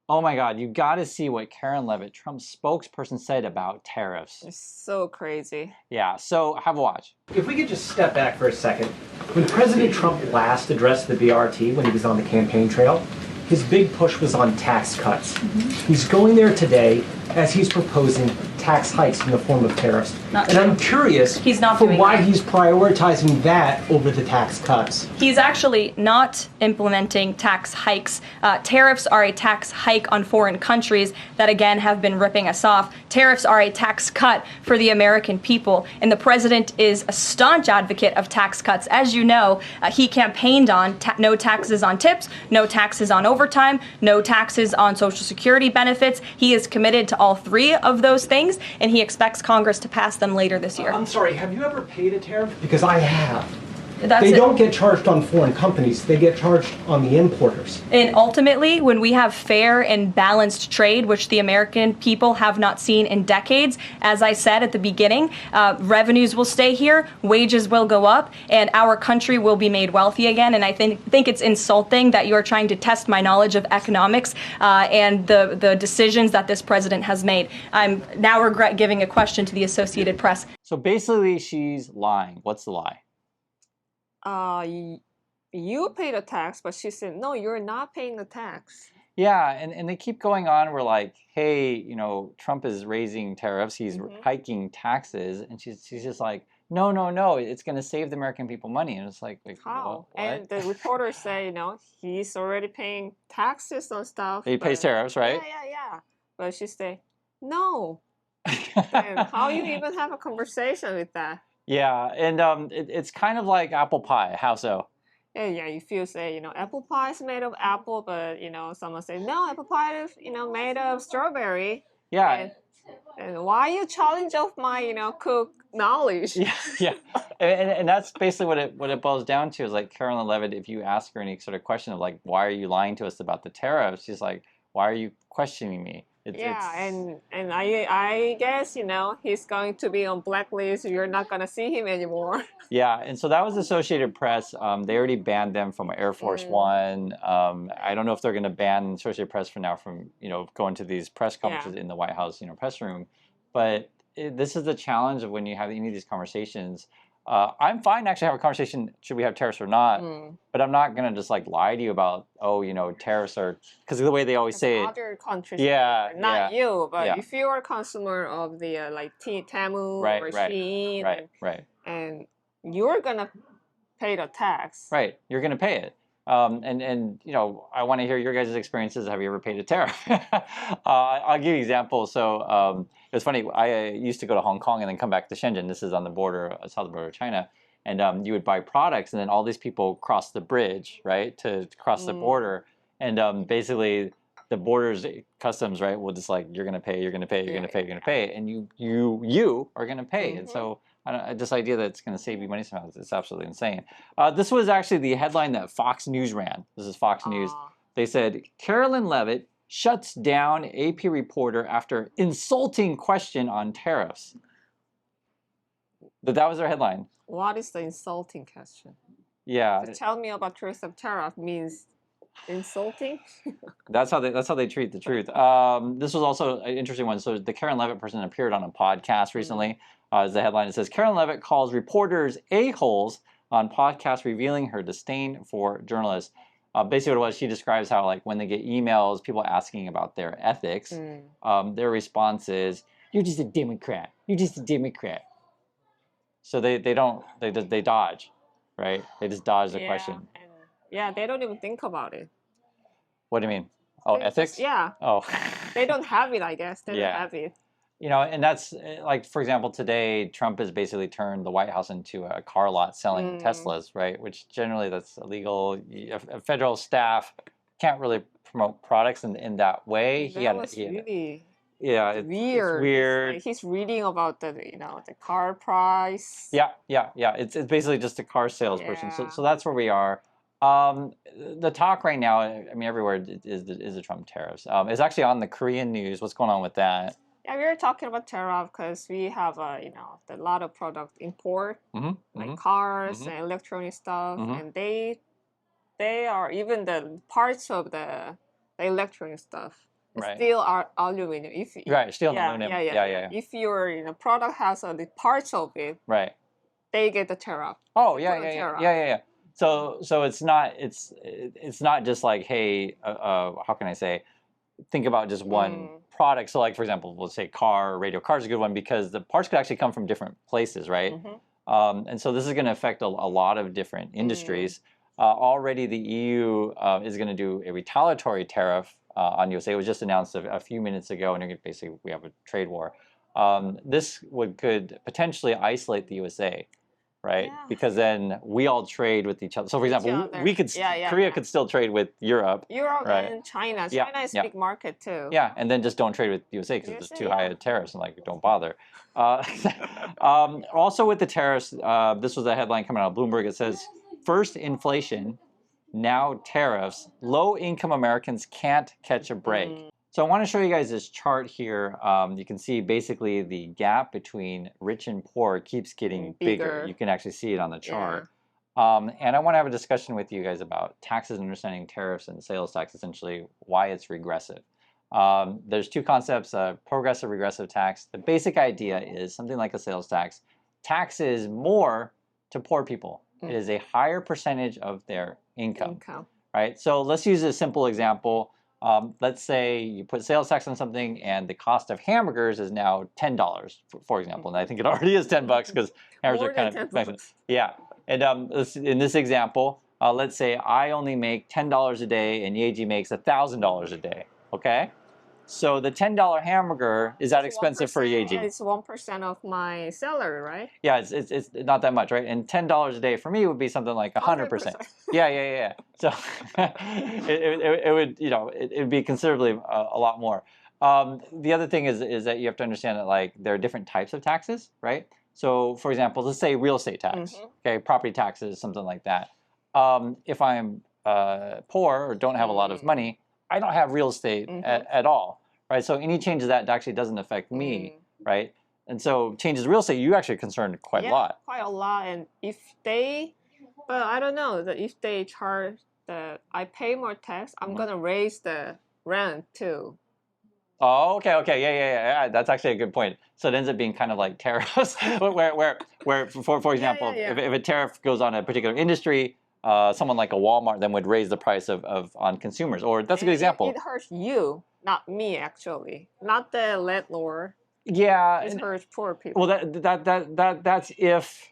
Oh my God, you got to see what Karen Levitt, Trump's spokesperson, said about tariffs. It's so crazy. Yeah, so have a watch. If we could just step back for a second. When President Trump last addressed the BRT when he was on the campaign trail, his big push was on tax cuts. He's going there today as he's proposing tax hikes in the form of tariffs. And I'm curious for why he's prioritizing that over the tax cuts. He's actually not implementing tax hikes. Tariffs are a tax hike on foreign countries that, again, have been ripping us off. Tariffs are a tax cut for the American people. And the president is a staunch advocate of tax cuts. As you know, he campaigned on no taxes on tips, no taxes on overtime, no taxes on Social Security benefits. He is committed to all three of those things, and he expects Congress to pass them later this year. I'm sorry, have you ever paid a tariff? Because I have. That's they don't get charged on foreign companies, they get charged on the importers. And ultimately, when we have fair and balanced trade, which the American people have not seen in decades, as I said at the beginning, revenues will stay here, wages will go up, and our country will be made wealthy again. And I think it's insulting that you are trying to test my knowledge of economics and the decisions that this president has made. I'm now regret giving a question to the Associated Press. So basically, she's lying. What's the lie? You pay the tax, but she said, no, you're not paying the tax. Yeah, and they keep going on. We're like, hey, you know, Trump is raising tariffs, he's hiking taxes, and she's just like, no, it's going to save the American people money. And it's like how? What? And the reporters say, you know, he's already paying taxes on stuff. He pays tariffs, right? Yeah. But she say, no. Then how you even have a conversation with that? Yeah, and it's kind of like apple pie. How so? Yeah, if you say, you know, apple pie is made of apple, but, you know, someone say, no, apple pie is, you know, made of strawberry. Yeah. And why you challenge of my, you know, cook knowledge? Yeah. And that's basically what it boils down to is like Carolyn Levitt, if you ask her any sort of question of like, why are you lying to us about the tariffs? She's like, why are you questioning me? And I guess, you know, he's going to be on blacklist. You're not going to see him anymore. Yeah, and so that was Associated Press. They already banned them from Air Force One. I don't know if they're going to ban Associated Press for now from, you know, going to these press conferences in the White House, you know, press room. But this is the challenge of when you have any of these conversations. I'm fine to actually have a conversation, should we have tariffs or not, but I'm not going to just like lie to you about, oh, you know, tariffs are, because the way they always say it. Other countries, not you, but if you're a consumer of the like Temu or Shein, and you're going to pay the tax. Right, you're going to pay it. And you know, I want to hear your guys' experiences. Have you ever paid a tariff? I'll give you an example. So it was funny. I used to go to Hong Kong and then come back to Shenzhen. This is on the border, southern border of China. And you would buy products, and then all these people cross the bridge, right, to cross the border. And basically, the borders customs, right, will just like, you're going to pay, you're going to pay, you're going to pay, you're going to pay, and you are going to pay. And so this idea that it's going to save you money somehow, it's absolutely insane. This was actually the headline that Fox News ran. This is Fox News. They said, Carolyn Levitt shuts down AP reporter after insulting question on tariffs. But that was their headline. What is the insulting question? Yeah. To tell me about truth of tariff means insulting? That's how they treat the truth. This was also an interesting one. So the Karen Levitt person appeared on a podcast recently. As the headline, it says, Karen Levitt calls reporters a-holes on podcast revealing her disdain for journalists. Basically what it was, she describes how like when they get emails, people asking about their ethics, their response is, you're just a Democrat. You're just a Democrat. So they dodge, right? They just dodge the question. And they don't even think about it. What do you mean? Oh, ethics? Oh. They don't have it, I guess. They don't have it. You know, and that's like, for example, today Trump has basically turned the White House into a car lot selling Teslas, right? Which generally that's illegal. A federal staff can't really promote products in that way. It's weird. Like he's reading about the car price. Yeah. It's basically just a car salesperson. So that's where we are. The talk right now, I mean, everywhere is the Trump tariffs. It's actually on the Korean news. What's going on with that? Yeah, we were talking about tariff because we have a lot of product import, like cars and electronic stuff, and they are even the parts of the electronic stuff. Steel or aluminum. Right, steel and yeah, aluminum. Yeah. If your product has the parts of it, right, they get the tariff. Oh yeah. So it's not just like, hey, how can I say? Think about just one product. So like, for example, let's say car, radio. Car is a good one because the parts could actually come from different places, right? And so this is going to affect a lot of different industries. Already the EU is going to do a retaliatory tariff on USA. It was just announced a few minutes ago, and basically we have a trade war. This could potentially isolate the USA. Right, because then we all trade with each other. So, for example, we could Korea could still trade with Europe. Right? And China. China is a big market too. Yeah, and then just don't trade with USA because it's too high a tariffs, and like don't bother. Also, with the tariffs, this was a headline coming out of Bloomberg. It says, "First inflation, now tariffs. Low-income Americans can't catch a break." So I want to show you guys this chart here. You can see basically the gap between rich and poor keeps getting bigger. You can actually see it on the chart. And I want to have a discussion with you guys about taxes and understanding tariffs and sales tax, essentially why it's regressive. There's two concepts, progressive, regressive tax. The basic idea is something like a sales tax. Taxes more to poor people. It is a higher percentage of their income. Right? So let's use a simple example. Let's say you put sales tax on something and the cost of hamburgers is now $10, for example. And I think it already is $10 because hamburgers are kind of expensive. Yeah. And in this example, let's say I only make $10 a day and Yeji makes $1,000 a day. Okay? So the $10 hamburger, is that expensive for Yeji? It's 1% of my salary, right? Yeah, it's not that much, right? And $10 a day for me would be something like 100%. Yeah. So it would, it would be considerably a lot more. The other thing is that you have to understand that like there are different types of taxes, right? So for example, let's say real estate tax, okay, property taxes, something like that. If I'm poor or don't have a lot of money, I don't have real estate at all, right? So any change to that actually doesn't affect me, right? And so changes to real estate, you actually concerned quite a lot. Quite a lot. And if they, but I don't know, that if they charge I pay more tax, I'm gonna raise the rent too. Oh, okay, yeah. That's actually a good point. So it ends up being kind of like tariffs, where for example, if a tariff goes on a particular industry, someone like a Walmart then would raise the price on consumers. Or that's a good example. It hurts you, not me actually, not the landlord. Yeah, it hurts poor people. Well, that's if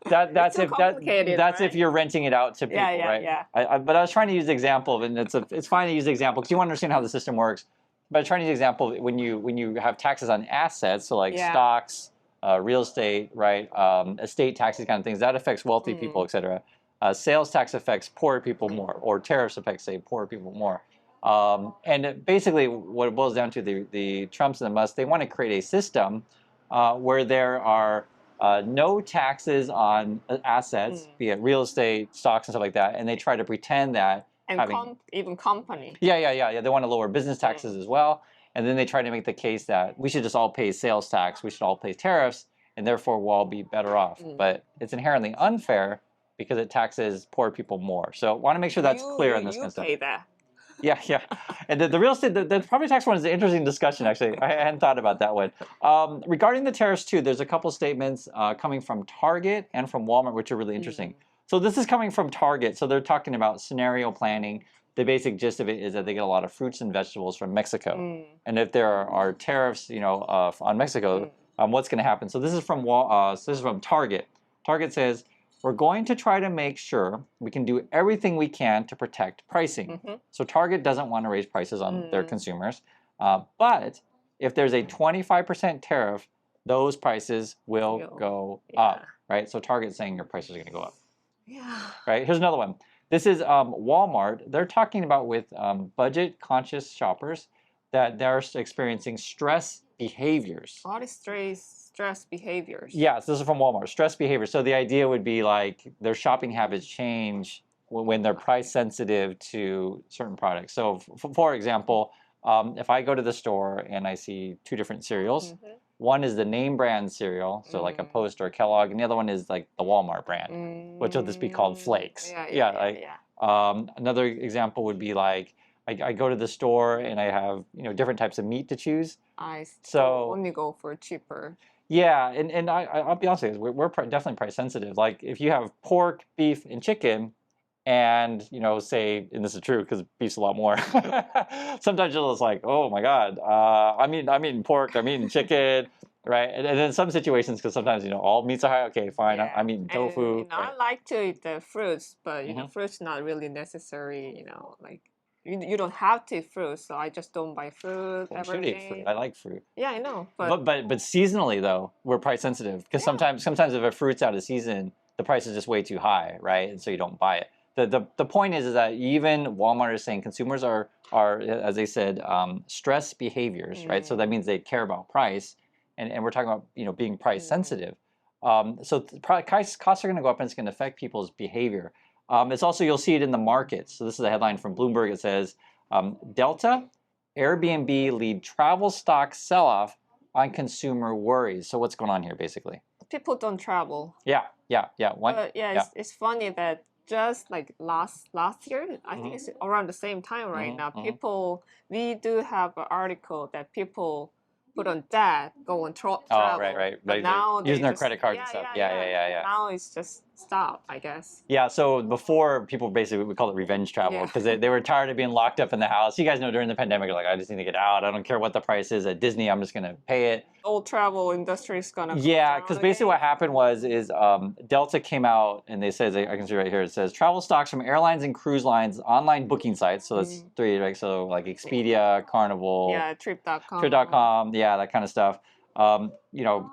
that's if you're renting it out to people, right? Yeah. But I was trying to use the example, and it's fine to use the example because you want to understand how the system works. But I'm trying to use the example when you have taxes on assets, so like stocks. Real estate, right? Estate tax, these kind of things, that affects wealthy people, etc. Sales tax affects poor people more, or tariffs affect, say, poor people more. And basically, what it boils down to, the Trumps and the Musks, they want to create a system where there are no taxes on assets, be it real estate, stocks, and stuff like that, and they try to pretend that even company. Yeah. They want to lower business taxes as well. And then they try to make the case that we should just all pay sales tax, we should all pay tariffs, and therefore we'll all be better off. But it's inherently unfair because it taxes poor people more. So I want to make sure that's clear on this kind of stuff. You pay that. Yeah. And the real estate, the property tax one is an interesting discussion, actually. I hadn't thought about that one. Regarding the tariffs, too, there's a couple statements coming from Target and from Walmart, which are really interesting. So this is coming from Target. So they're talking about scenario planning. The basic gist of it is that they get a lot of fruits and vegetables from Mexico, and if there are tariffs, on Mexico, what's going to happen? So this is from Target. Target says we're going to try to make sure we can do everything we can to protect pricing. So Target doesn't want to raise prices on their consumers, but if there's a 25% tariff, those prices will go up, right? So Target's saying your prices are going to go up. Yeah. Right. Here's another one. This is Walmart. They're talking about with budget-conscious shoppers that they're experiencing stress behaviors. What is stress behaviors? Yes, this is from Walmart. Stress behaviors. So the idea would be like their shopping habits change when they're price sensitive to certain products. So for example, if I go to the store and I see two different cereals, one is the name brand cereal, so like a Post or a Kellogg, and the other one is like the Walmart brand, which will just be called Flakes. Another example would be like I go to the store and I have different types of meat to choose. I So only go for cheaper. Yeah, and I'll be honest with you, we're definitely price sensitive. Like if you have pork, beef, and chicken, and say, and this is true because beef's a lot more. Sometimes you're just like, oh my God, I'm eating pork, I'm eating chicken, right? And then some situations, because sometimes all meats are high. Okay, fine, Yeah. I'm eating tofu. And, I like to eat the fruits, but fruits not really necessary. Like you don't have to eat fruit, so I just don't buy fruit Well, every should eat day. fruit. I like fruit. Yeah, I know, but seasonally though, we're price sensitive because sometimes if a fruit's out of season, the price is just way too high, right? And so you don't buy it. The point is that even Walmart is saying consumers are as they said, stress behaviors, right? So that means they care about price, and we're talking about being price sensitive. So costs are going to go up, and it's going to affect people's behavior. It's also, you'll see it in the markets. So this is a headline from Bloomberg. It says Delta, Airbnb lead travel stock sell-off on consumer worries. So what's going on here, basically? People don't travel. Yeah. But it's funny that just like last year, I think it's around the same time right now. We do have an article that people put on debt, go on travel. Oh, right. But now using their credit cards and stuff. Yeah. Now it's just stopped, I guess. Yeah, so before, people basically, we call it revenge travel, because they were tired of being locked up in the house. You guys know, during the pandemic, you're like, I just need to get out. I don't care what the price is at Disney. I'm just going to pay it. Old travel industry is going to because basically what happened is Delta came out and they said, I can see right here, it says travel stocks from airlines and cruise lines, online booking sites. So that's three, right? So like Expedia, Carnival. Yeah, Trip.com. Trip.com, yeah, that kind of stuff. They're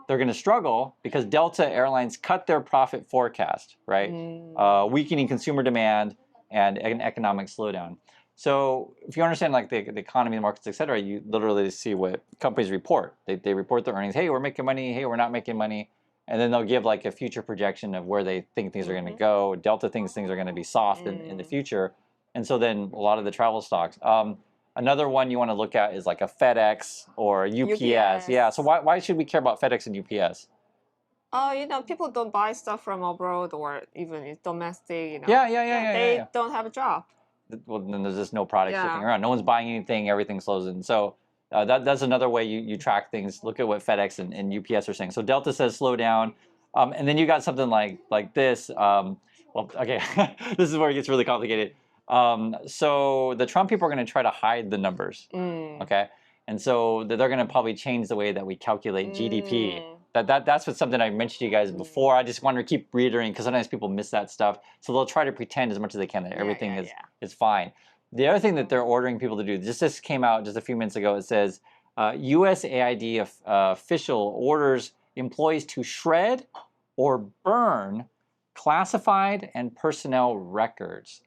going to struggle because Delta Airlines cut their profit forecast, right? Weakening consumer demand and an economic slowdown. So if you understand like the economy, the markets, et cetera, you literally see what companies report. They report their earnings. Hey, we're making money. Hey, we're not making money. And then they'll give like a future projection of where they think things are going to go. Delta thinks things are going to be soft in the future. And so then a lot of the travel stocks. Another one you want to look at is like a FedEx or a UPS. Yeah. So why should we care about FedEx and UPS? People don't buy stuff from abroad or even domestic. Yeah. They don't have a job. Well, then there's just no product shipping around. No one's buying anything. Everything slows in. So that's another way you track things. Look at what FedEx and UPS are saying. So Delta says slow down, and then you got something like this. Well, okay, this is where it gets really complicated. So the Trump people are going to try to hide the numbers. Okay, and so they're going to probably change the way that we calculate GDP. That's what something I mentioned to you guys before. I just wanted to keep reiterating because sometimes people miss that stuff. So they'll try to pretend as much as they can that everything is fine. The other thing that they're ordering people to do, this came out just a few minutes ago. It says USAID official orders employees to shred or burn classified and personnel records.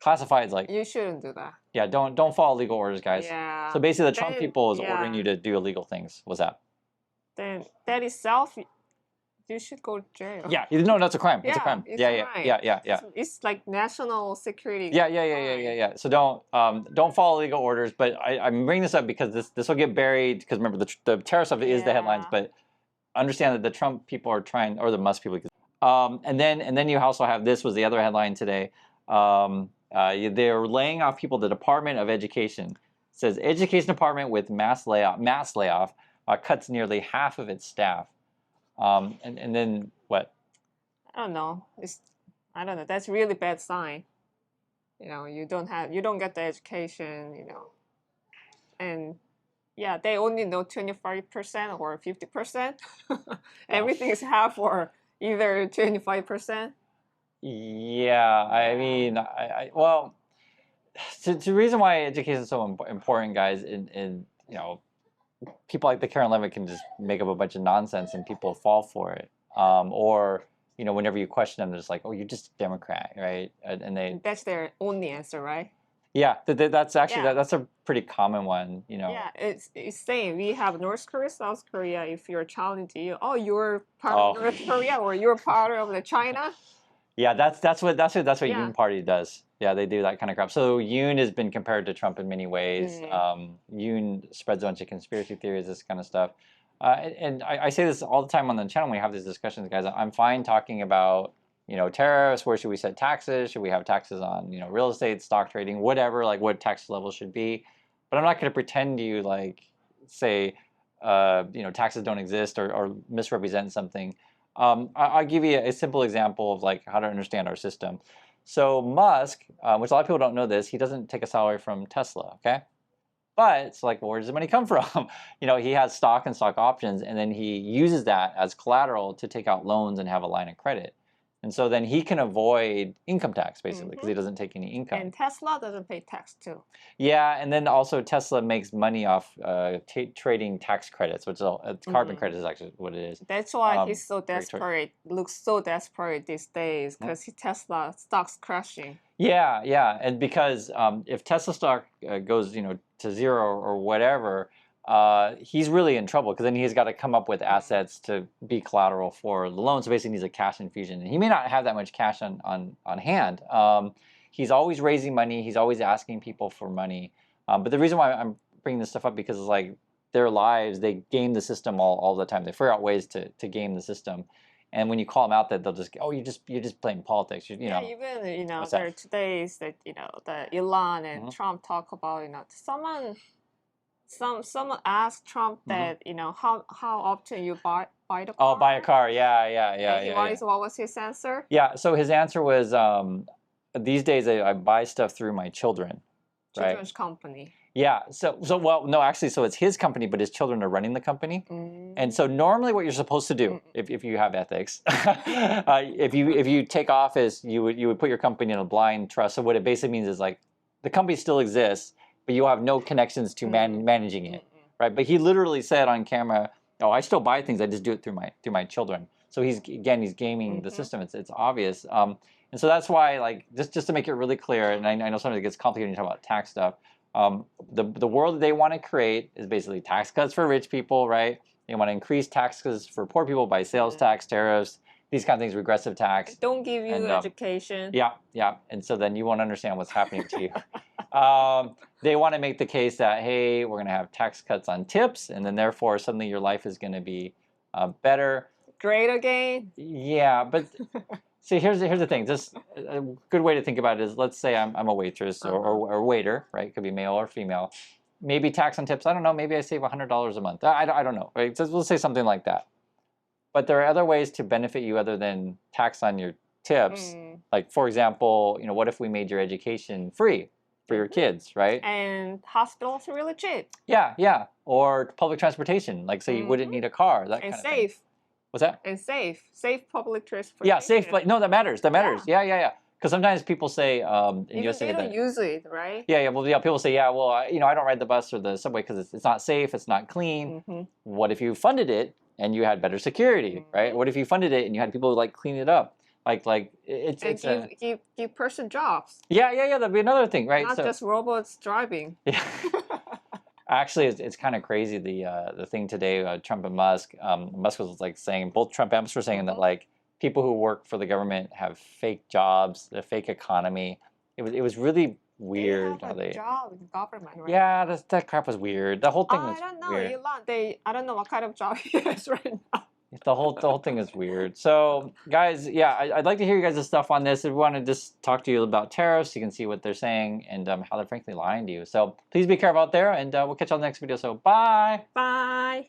Classified is like, you shouldn't do that. Yeah, don't follow legal orders, guys. Yeah. So basically, the Trump people is ordering you to do illegal things. What's that? Then that itself, you should go to jail. Yeah, no, that's a crime. It's a crime. Yeah. It's like national security. Yeah. So don't follow legal orders. But I'm bringing this up because this will get buried. Because remember, the tariff stuff is the headlines. But understand that the Trump people are trying, or the Musk people. And then you also have, this was the other headline today. They're laying off people. The Department of Education says education department with mass layoff cuts nearly half of its staff. And then what? I don't know. I don't know. That's really bad sign. You don't get the education. And they only know 25% or 50%. Everything is half or either 25%. Yeah, I mean, well, the reason why education is so important, guys, in people like the Karen Levitt can just make up a bunch of nonsense and people fall for it. Or whenever you question them, they're just like, "Oh, you're just a Democrat, right?" And that's their only answer, right? Yeah, that's actually that's a pretty common one. Yeah, it's same. We have North Korea, South Korea. If you're challenging you, you're part of North Korea or you're part of the China. Yeah, that's what Yoon Party does. Yeah, they do that kind of crap. So Yoon has been compared to Trump in many ways. Yoon spreads a bunch of conspiracy theories, this kind of stuff. And I say this all the time on the channel when we have these discussions, guys. I'm fine talking about tariffs? Where should we set taxes? Should we have taxes on, real estate, stock trading, whatever, like what tax level should be? But I'm not going to pretend to you like say, taxes don't exist or misrepresent something. I'll give you a simple example of like how to understand our system. So Musk, which a lot of people don't know this, he doesn't take a salary from Tesla, okay? But it's like, well, where does the money come from? He has stock and stock options, and then he uses that as collateral to take out loans and have a line of credit. And so then he can avoid income tax, basically, because he doesn't take any income. And Tesla doesn't pay tax too. Yeah, and then also Tesla makes money off trading tax credits, which is carbon credits is actually what it is. That's why he's so desperate, looks so desperate these days, because Tesla stock's crashing. Yeah, and because if Tesla stock goes, to zero or whatever, he's really in trouble because then he's got to come up with assets to be collateral for the loan. So basically, he needs a cash infusion, and he may not have that much cash on hand. He's always raising money. He's always asking people for money. But the reason why I'm bringing this stuff up because it's like their lives, they game the system all the time. They figure out ways to game the system. And when you call them out, that they'll just go, "Oh, you're just playing politics." Yeah, even there are today's that the Elon and Trump talk about someone asked Trump that how often you buy the car. Oh, buy a car, yeah. What was his answer? Yeah, so his answer was these days I buy stuff through my children. Children's company. Yeah, so well, no, actually, so it's his company, but his children are running the company. And so normally what you're supposed to do, if you have ethics, if you take office, you would put your company in a blind trust. So what it basically means is like the company still exists, but you have no connections to managing it, right? But he literally said on camera, "Oh, I still buy things. I just do it through my children." So he's gaming the system. It's obvious. And so that's why, like, just to make it really clear, and I know sometimes it gets complicated when you talk about tax stuff. The world that they want to create is basically tax cuts for rich people, right? They want to increase taxes for poor people by sales tax, tariffs, these kind of things, regressive tax. Don't give you education. Yeah. And so then you won't understand what's happening to you. They want to make the case that, hey, we're going to have tax cuts on tips, and then therefore suddenly your life is going to be better. Great again. Yeah, but see, here's the thing. Just a good way to think about it is, let's say I'm a waitress or waiter, right? Could be male or female. Maybe tax on tips. I don't know. Maybe I save $100 a month. I don't know. Right? So let's say something like that. But there are other ways to benefit you other than tax on your tips. Like, for example, what if we made your education free for your kids, right? And hospitals are really cheap. Yeah. Or public transportation. Like, say you wouldn't need a car. That kind of safe. Thing. What's that? And safe public transportation. Yeah, safe. Like, no, that matters. Yeah. Because sometimes people say, in USA, they don't use it, right? Yeah. Well, people say, yeah, well, I don't ride the bus or the subway because it's not safe, it's not clean. What if you funded it and you had better security, right? What if you funded it and you had people like clean it up? Give person jobs. Yeah. That'd be another thing, right? Not just robots driving. Yeah. Actually, it's kind of crazy the thing today. Trump and Musk. Musk was like saying, both Trump and Musk were saying that like people who work for the government have fake jobs, the fake economy. It was really weird. They have a job in government, right? Yeah, that crap was weird. The whole thing was I don't know, weird. Elon. I don't know what kind of job he has right now. The whole thing is weird. So, guys, yeah, I'd like to hear you guys' stuff on this. If we want to just talk to you about tariffs, you can see what they're saying and how they're frankly lying to you. So please be careful out there, and we'll catch you on the next video. So bye. Bye.